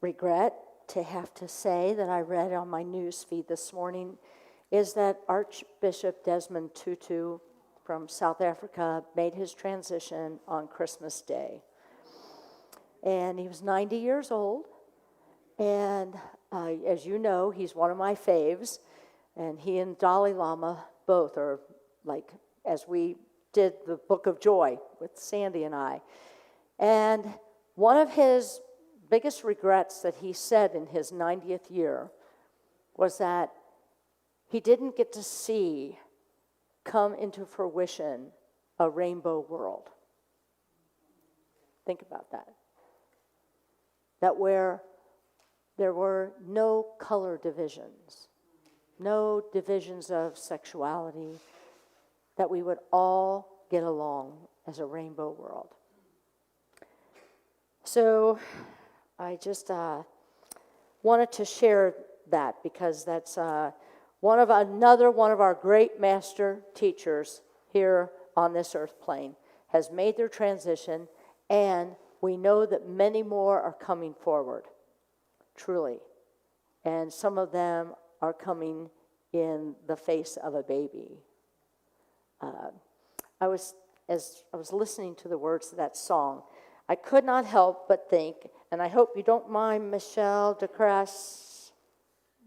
regret to have to say that I read on my news feed this morning is that Archbishop Desmond Tutu from South Africa made his transition on Christmas Day. And he was 90 years old. And as you know, he's one of my faves. And he and Dalai Lama both are like, as we did the Book of Joy with Sandy and I. And one of his biggest regrets that he said in his 90th year was that he didn't get to see come into fruition a rainbow world. Think about that. That where there were no color divisions, no divisions of sexuality, that we would all get along as a rainbow world. So I just wanted to share that because that's another one of our great master teachers here on this earth plane has made their transition, and we know that many more are coming forward, truly. And some of them are coming in the face of a baby. As I was listening to the words of that song, I could not help but think, and I hope you don't mind Michelle DeCrest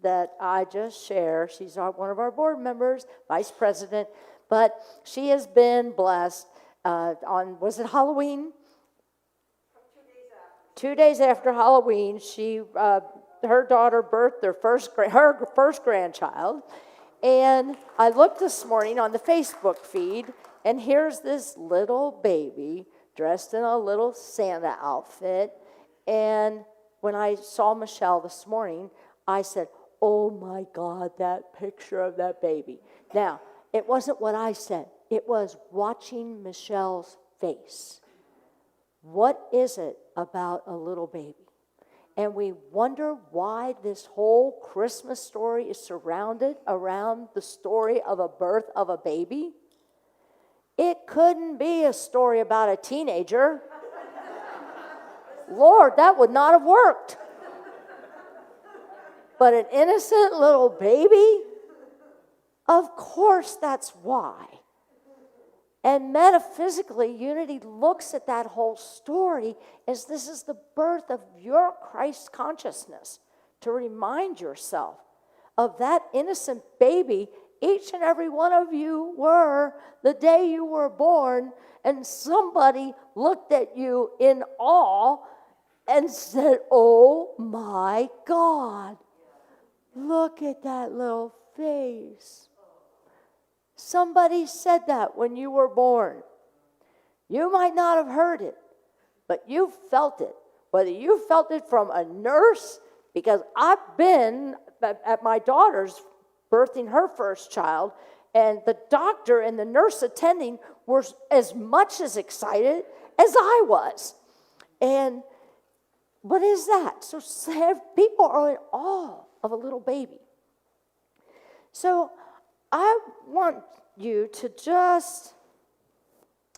that I just share. She's one of our board members, vice president, but she has been blessed was it Halloween? 2 days after Halloween, her daughter birthed her first grandchild. And I looked this morning on the Facebook feed, and here's this little baby dressed in a little Santa outfit. And when I saw Michelle this morning, I said, oh my God, that picture of that baby. Now, it wasn't what I said. It was watching Michelle's face. What is it about a little baby? And we wonder why this whole Christmas story is surrounded around the story of a birth of a baby. It couldn't be a story about a teenager. Lord, that would not have worked. But an innocent little baby? Of course that's why. And metaphysically, Unity looks at that whole story as this is the birth of your Christ consciousness, to remind yourself of that innocent baby each and every one of you were the day you were born, and somebody looked at you in awe and said, oh my God, look at that little face. Somebody said that when you were born. You might not have heard it, but you felt it. Whether you felt it from a nurse, because I've been at my daughter's birthing her first child, and the doctor and the nurse attending were as much as excited as I was. And what is that? So people are in awe of a little baby. So I want you to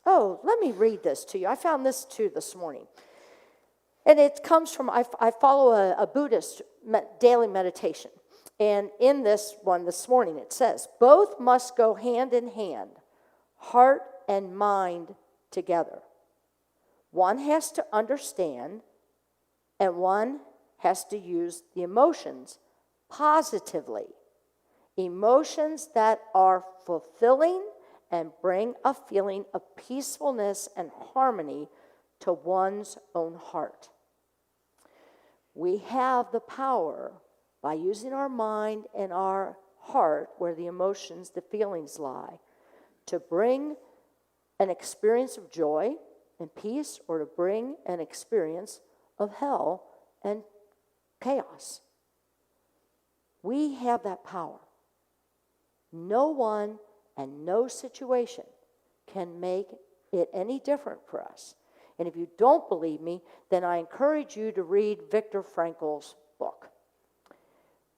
let me read this to you. I found this too this morning. And it comes from, I follow a Buddhist daily meditation. And in this one this morning it says, both must go hand in hand, heart and mind together. One has to understand, and one has to use the emotions positively. Emotions that are fulfilling and bring a feeling of peacefulness and harmony to one's own heart. We have the power, by using our mind and our heart, where the emotions, the feelings lie, to bring an experience of joy and peace, or to bring an experience of hell and chaos. We have that power. No one and no situation can make it any different for us. And if you don't believe me, then I encourage you to read Viktor Frankl's book.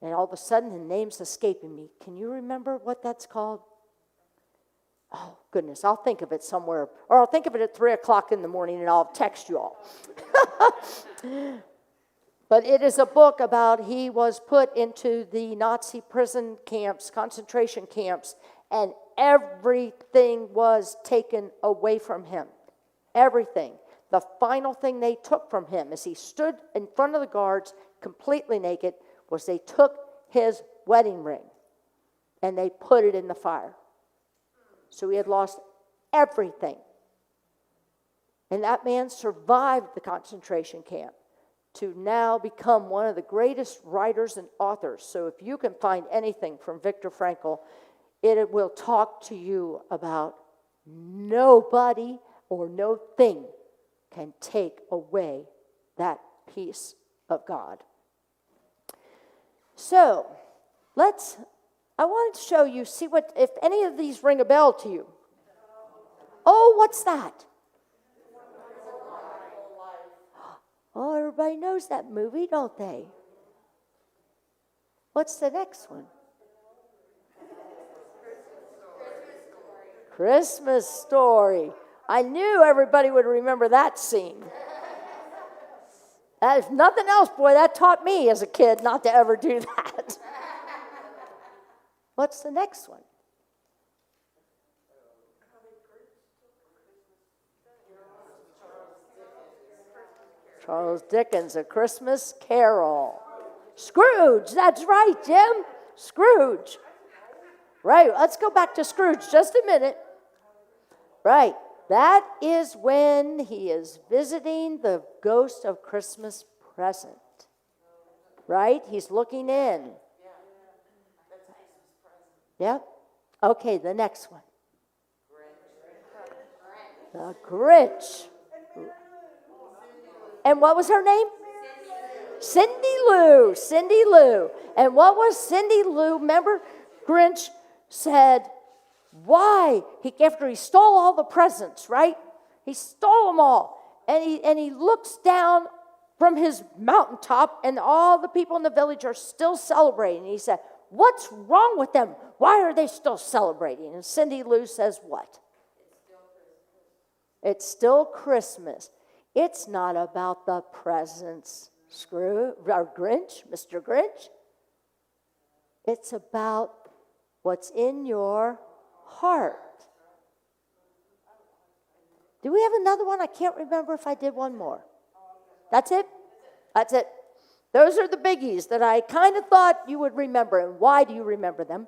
And all of a sudden, the name's escaping me. Can you remember what that's called? Oh, goodness, I'll think of it somewhere. Or I'll think of it at 3 o'clock in the morning, and I'll text you all. But it is a book about he was put into the Nazi prison camps, concentration camps, and everything was taken away from him. Everything. The final thing they took from him as he stood in front of the guards completely naked was they took his wedding ring and they put it in the fire. So he had lost everything. And that man survived the concentration camp to now become one of the greatest writers and authors. So if you can find anything from Viktor Frankl, it will talk to you about nobody or no thing can take away that peace of God. So, I wanted to show you, see what, if any of these ring a bell to you. Oh, what's that? Oh, everybody knows that movie, don't they? What's the next one? Christmas Story. I knew everybody would remember that scene. That, if nothing else, boy, that taught me as a kid not to ever do that. What's the next one? Charles Dickens, A Christmas Carol. Scrooge, that's right, Jim. Scrooge. Right, let's go back to Scrooge just a minute. Right, that is when he is visiting the ghost of Christmas present. Right, he's looking in. Yep. Okay, the next one. The Grinch. And what was her name? Cindy Lou. Cindy Lou. And what was Cindy Lou? Remember, Grinch said, why? After he stole all the presents, right? He stole them all. And he looks down from his mountaintop, and all the people in the village are still celebrating. And he said, what's wrong with them? Why are they still celebrating? And Cindy Lou says what? It's still Christmas. It's not about the presents, Scrooge, or Grinch, Mr. Grinch. It's about what's in your heart. Do we have another one? I can't remember if I did one more. That's it? That's it. Those are the biggies that I kind of thought you would remember. And why do you remember them?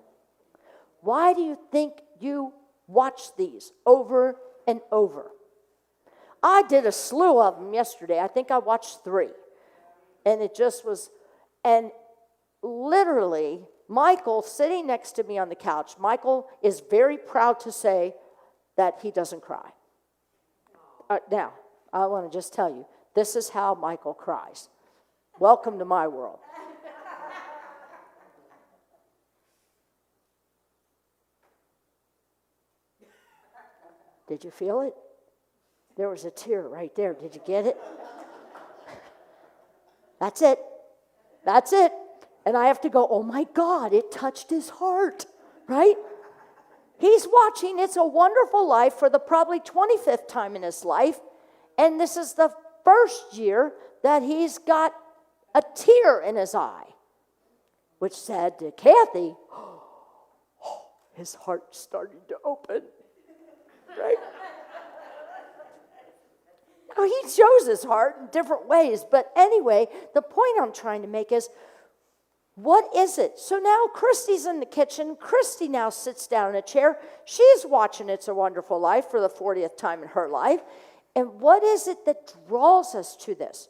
Why do you think you watch these over and over? I did a slew of them yesterday. I think I watched 3. And it just was, and literally, Michael sitting next to me on the couch, Michael is very proud to say that he doesn't cry. Now, I want to just tell you, this is how Michael cries. Welcome to my world. Did you feel it? There was a tear right there. Did you get it? That's it. That's it. And I have to go, oh my God, it touched his heart, right? He's watching It's a Wonderful Life for the probably 25th time in his life. And this is the first year that he's got a tear in his eye, which said to Kathy, oh, his heart started to open, right? Now, he shows his heart in different ways, but anyway, the point I'm trying to make is, what is it? So now Christy's in the kitchen. Christy now sits down in a chair. She's watching It's a Wonderful Life for the 40th time in her life. And what is it that draws us to this?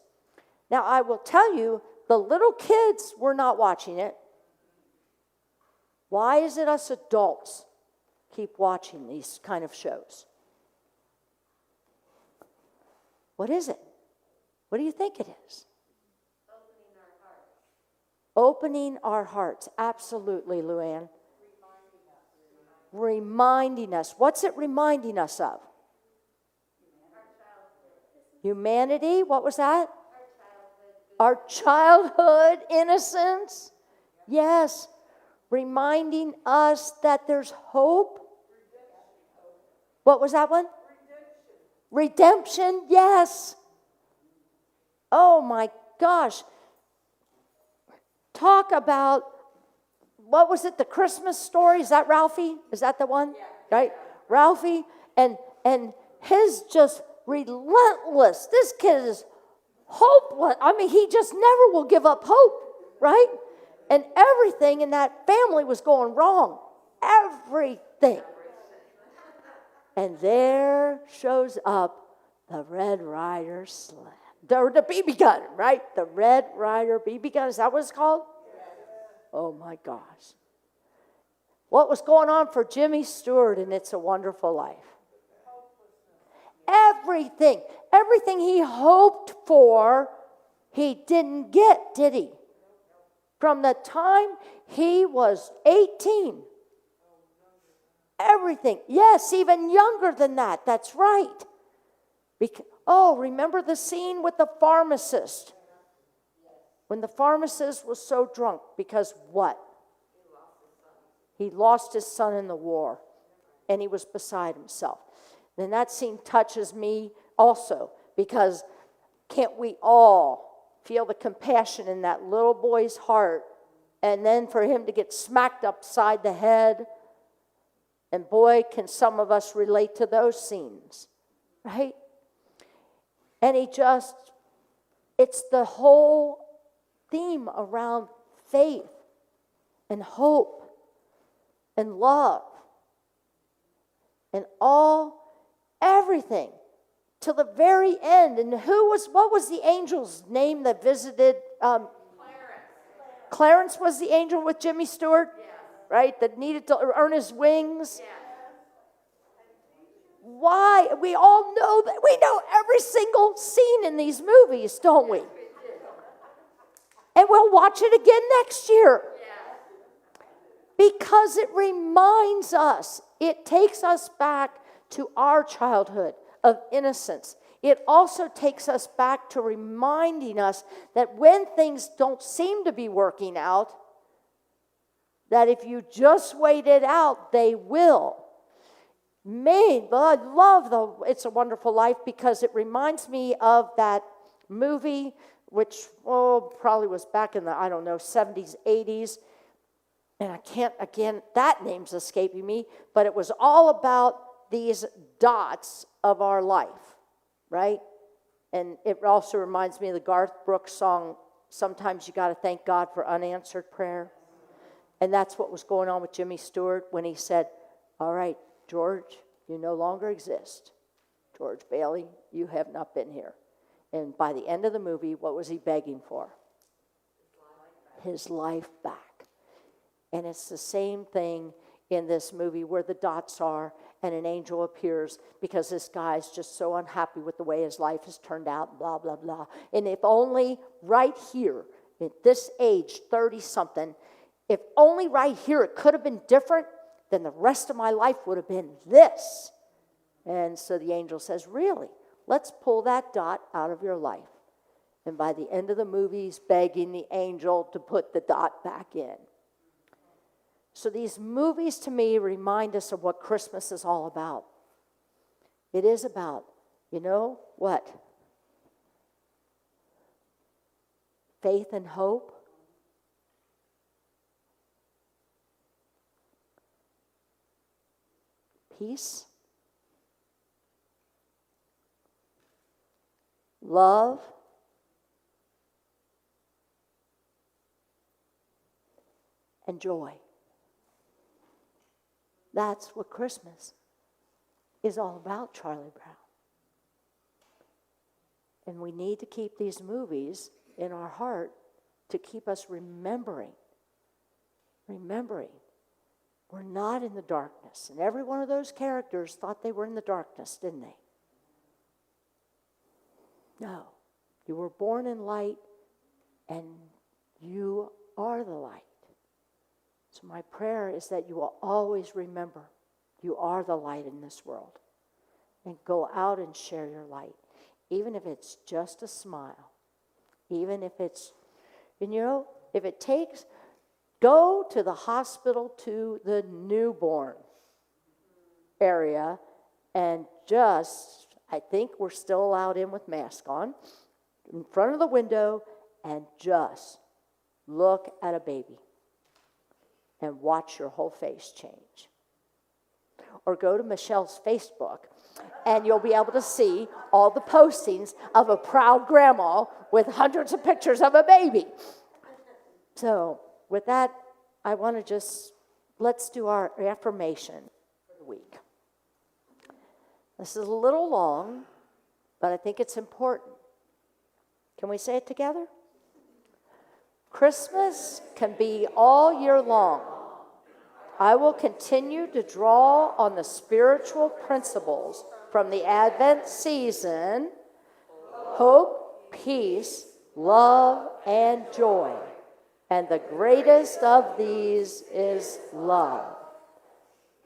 Now, I will tell you, the little kids were not watching it. Why is it us adults keep watching these kind of shows? What is it? What do you think it is? Opening our hearts. Opening our hearts. Absolutely, Luann. Reminding us. What's it reminding us of? Humanity. What was that? Our childhood innocence. Yes. Reminding us that there's hope. What was that one? Redemption, yes. Oh my gosh. talk about, what was it, the Christmas story? Is that Ralphie? Is that the one? Yeah. Right? Ralphie and his just relentless. This kid is hopeless. I mean, he just never will give up hope, right? And everything in that family was going wrong. Everything. And there shows up the Red Ryder sled. The BB gun, right? The Red Ryder BB gun. Is that what it's called? Oh, my gosh. What was going on for Jimmy Stewart in It's a Wonderful Life? Everything he hoped for, he didn't get, did he? From the time he was 18. Everything. Yes, even younger than that. That's right. Remember the scene with the pharmacist? When the pharmacist was so drunk because what? He lost his son in the war, and he was beside himself. Then that scene touches me also, because can't we all feel the compassion in that little boy's heart, and then for him to get smacked upside the head? And boy, can some of us relate to those scenes, right? And it's the whole theme around faith and hope and love and everything to the very end. And what was the angel's name that visited? Clarence was the angel with Jimmy Stewart, right? That needed to earn his wings. Why? We all know that. We know every single scene in these movies, don't we? And we'll watch it again next year. Because it reminds us, it takes us back to our childhood of innocence. It also takes us back to reminding us that when things don't seem to be working out, that if you just wait it out, they will. I love It's a Wonderful Life because it reminds me of that movie, which probably was back in the, 70s, 80s. And I can't, again, that name's escaping me, but it was all about these dots of our life, right? And it also reminds me of the Garth Brooks song, Sometimes You Gotta Thank God for Unanswered Prayer. And that's what was going on with Jimmy Stewart when he said, all right, George, you no longer exist. George Bailey, you have not been here. And by the end of the movie, what was he begging for? His life back. And it's the same thing in this movie where the dots are and an angel appears because this guy's just so unhappy with the way his life has turned out, blah, blah, blah. And if only right here, at this age, 30-something, if only right here it could have been different, then the rest of my life would have been this. And so the angel says, really, let's pull that dot out of your life. And by the end of the movie, he's begging the angel to put the dot back in. So these movies, to me, remind us of what Christmas is all about. It is about, you know what? Faith and hope. Peace. Love. And joy. That's what Christmas is all about, Charlie Brown. And we need to keep these movies in our heart to keep us remembering. We're not in the darkness. And every one of those characters thought they were in the darkness, didn't they? No. You were born in light, and you are the light. So my prayer is that you will always remember you are the light in this world. And go out and share your light. Even if it's just a smile. Even if it's, and if it takes, go to the hospital to the newborn area and just, I think we're still allowed in with masks on, in front of the window and just look at a baby and watch your whole face change. Or go to Michelle's Facebook, and you'll be able to see all the postings of a proud grandma with hundreds of pictures of a baby. So with that, I want to let's do our affirmation for the week. This is a little long, but I think it's important. Can we say it together? Christmas can be all year long. I will continue to draw on the spiritual principles from the Advent season: hope, peace, love, and joy. And the greatest of these is love.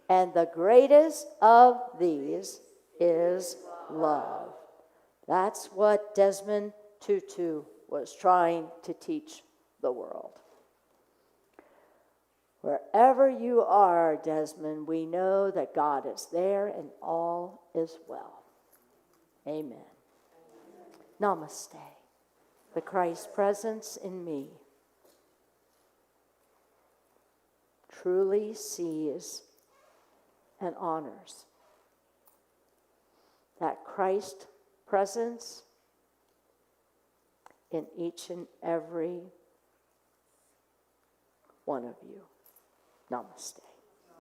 And the greatest of these is love. That's what Desmond Tutu was trying to teach the world. Wherever you are, Desmond, we know that God is there and all is well. Amen. Namaste. The Christ presence in me truly sees and honors that Christ presence in each and every one of you. Namaste.